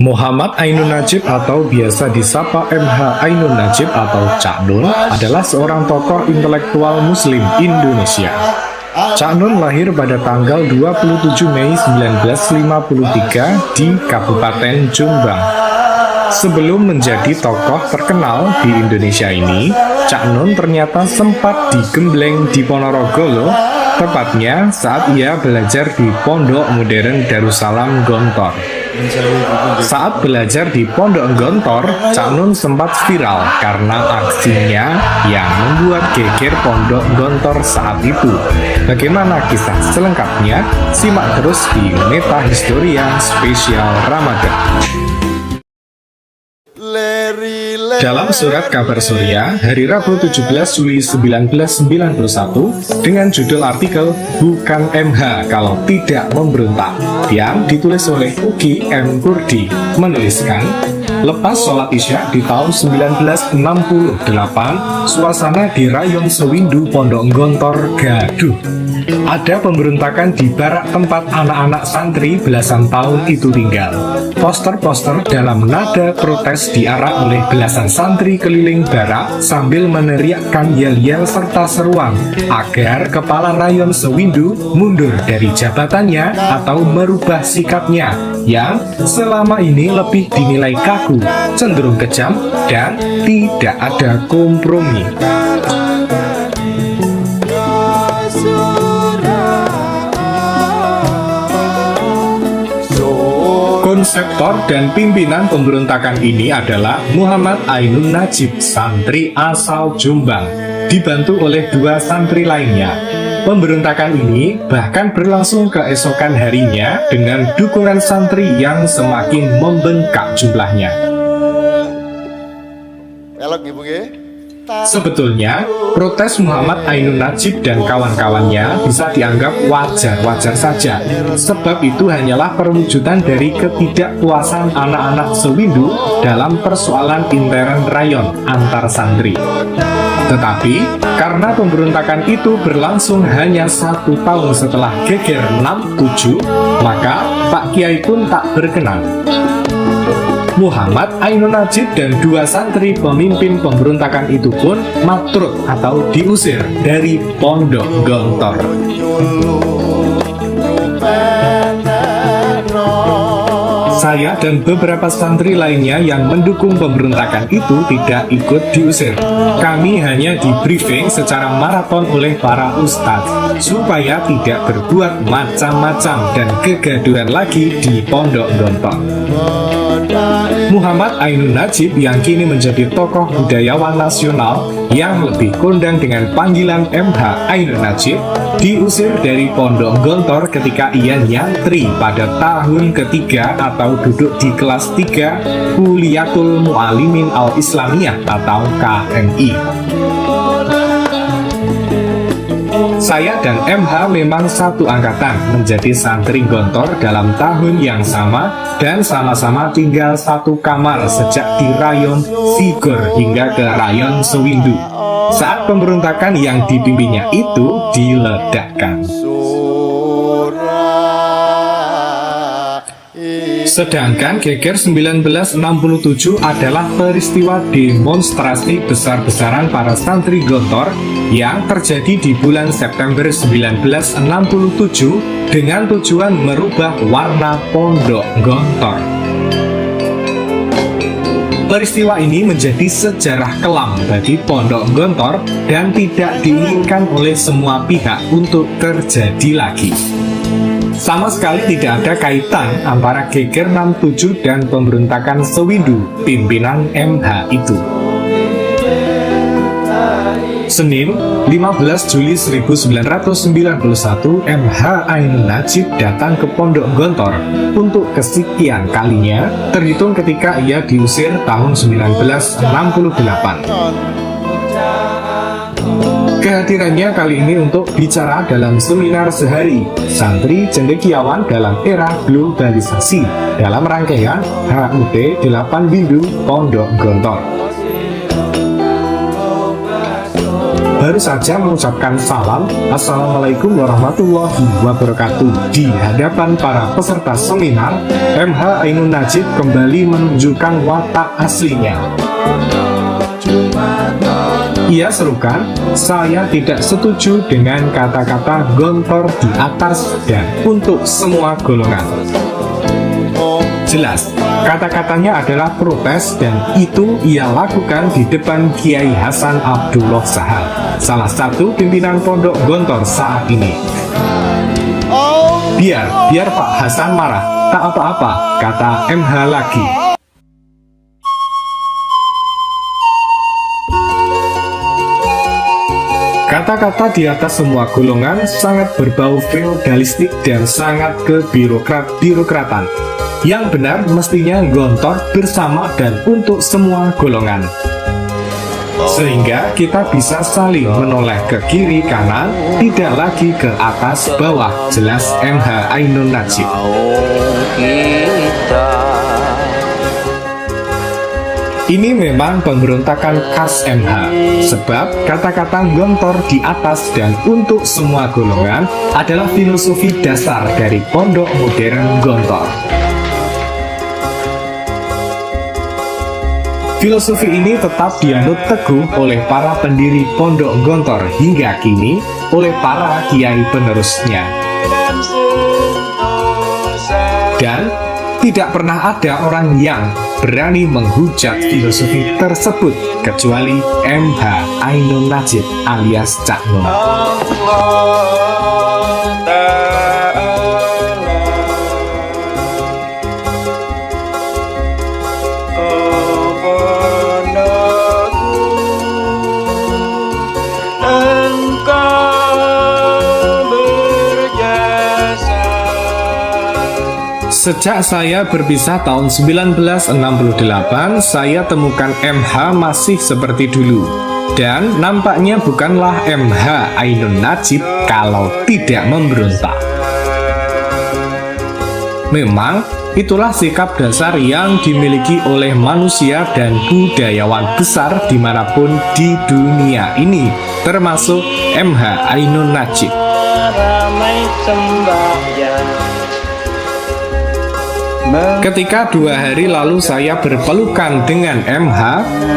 Muhammad Ainun Najib atau biasa disapa MH Ainun Najib atau Cak Nun adalah seorang tokoh intelektual muslim Indonesia. Cak Nun lahir pada tanggal 27 Mei 1953 di Kabupaten Jombang. Sebelum menjadi tokoh terkenal di Indonesia ini, Cak Nun ternyata sempat digembleng di Ponorogo, tepatnya saat ia belajar di Pondok Modern Darussalam Gontor. Saat belajar di Pondok Gontor, Cak Nun sempat viral karena aksinya yang membuat geger Pondok Gontor saat itu. Bagaimana kisah selengkapnya? Simak terus di Meta Historia Spesial Ramadan. Dalam surat kabar Surya hari Rabu 17 Juli 1991 dengan judul artikel "Bukan MH kalau tidak memberontak" yang ditulis oleh Ugi M. Kurdi menuliskan, lepas sholat isya di tahun 1968, suasana di Rayon Sewindu Pondok Gontor gaduh. Ada pemberontakan di barak tempat anak-anak santri belasan tahun itu tinggal. Poster-poster dalam nada protes diarak oleh belasan santri keliling barak sambil meneriakkan yel-yel serta seruan agar kepala Rayon Sewindu mundur dari jabatannya atau merubah sikapnya yang selama ini lebih dinilai kaku, cenderung kejam, dan tidak ada kompromi. Konseptor dan pimpinan pemberontakan ini adalah Muhammad Ainun Najib, santri asal Jombang, dibantu oleh dua santri lainnya. Pemberontakan ini bahkan berlangsung keesokan harinya dengan dukungan santri yang semakin membengkak jumlahnya. Sebetulnya, protes Muhammad Ainun Najib dan kawan-kawannya bisa dianggap wajar-wajar saja, sebab itu hanyalah perwujudan dari ketidakpuasan anak-anak Sewindu dalam persoalan intern rayon antar santri. Tetapi, karena pemberontakan itu berlangsung hanya 1 tahun setelah geger 67, maka Pak Kiai pun tak berkenan. Muhammad Ainun Najib dan dua santri pemimpin pemberontakan itu pun matruk atau diusir dari Pondok Gontor. Saya dan beberapa santri lainnya yang mendukung pemberontakan itu tidak ikut diusir. Kami hanya di briefing secara maraton oleh para ustadz supaya tidak berbuat macam-macam dan kegaduhan lagi di Pondok Gontor. Muhammad Ainun Najib yang kini menjadi tokoh budayawan nasional yang lebih kondang dengan panggilan MH Ainun Najib, diusir dari Pondok Gontor ketika ia nyantri pada tahun ketiga atau duduk di kelas 3 Kuliatul Mu'alimin Al-Islamiyah atau KMI. Saya dan MH memang satu angkatan, menjadi santri Gontor dalam tahun yang sama dan sama-sama tinggal satu kamar sejak di Rayon Sigor hingga ke Rayon Sewindu saat pemberontakan yang dipimpinnya itu diledakkan. Sedangkan geger 1967 adalah peristiwa demonstrasi besar-besaran para santri Gontor yang terjadi di bulan September 1967 dengan tujuan merubah warna Pondok Gontor. Peristiwa ini menjadi sejarah kelam bagi Pondok Gontor dan tidak diinginkan oleh semua pihak untuk terjadi lagi. Sama sekali tidak ada kaitan antara geger 67 dan pemberontakan Sewindu pimpinan MH itu. Senin, 15 Juli 1991, MH Ainun Najib datang ke Pondok Gontor untuk kesekian kalinya, terhitung ketika ia diusir tahun 1968. Kehadirannya kali ini untuk bicara dalam seminar sehari Santri Cendekiawan dalam Era Globalisasi dalam rangkaian HUT 8 Bindu Pondok Gontor. baru saja mengucapkan salam Assalamualaikum warahmatullahi wabarakatuh di hadapan para peserta seminar, MH Ainun Najib kembali menunjukkan watak aslinya. Ia serukan, saya tidak setuju dengan kata-kata gontor di atas dan untuk semua golongan. Jelas, kata-katanya adalah protes dan itu ia lakukan di depan Kiai Hasan Abdullah Sahal, salah satu pimpinan Pondok Gontor saat ini. Biar Pak Hasan marah, tak apa-apa, kata MH lagi. Kata-kata di atas semua golongan sangat berbau feodalistik dan sangat birokratan. Yang benar mestinya gontor bersama dan untuk semua golongan. Sehingga kita bisa saling menoleh ke kiri kanan, tidak lagi ke atas bawah, jelas MH Ainun Najib. Ini memang pemberontakan khas MH, sebab kata-kata gontor di atas dan untuk semua golongan adalah filosofi dasar dari pondok modern Gontor. Filosofi ini tetap dianut teguh oleh para pendiri pondok Gontor hingga kini oleh para kiai penerusnya. Dan tidak pernah ada orang yang berani menghujat filosofi tersebut kecuali MH Ainun Najib alias Cak Nun. Sejak saya berpisah tahun 1968, saya temukan MH masih seperti dulu. Dan nampaknya bukanlah MH Ainun Najib kalau tidak memberontak. Memang, itulah sikap dasar yang dimiliki oleh manusia dan budayawan besar dimanapun di dunia ini, termasuk MH Ainun Najib. Ketika 2 hari lalu saya berpelukan dengan MH,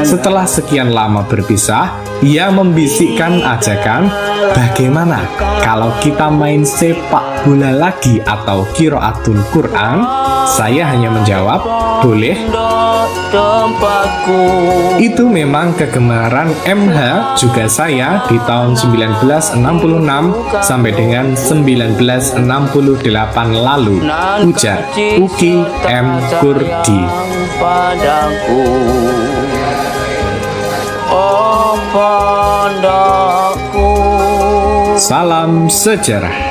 setelah sekian lama berpisah, ia membisikkan ajakan, bagaimana kalau kita main sepak bola lagi atau qiraatul Quran? Saya hanya menjawab, boleh. Itu memang kegemaran MH juga saya di tahun 1966 sampai dengan 1968 lalu, ujar Uki M. Kurdi. Salam sejarah.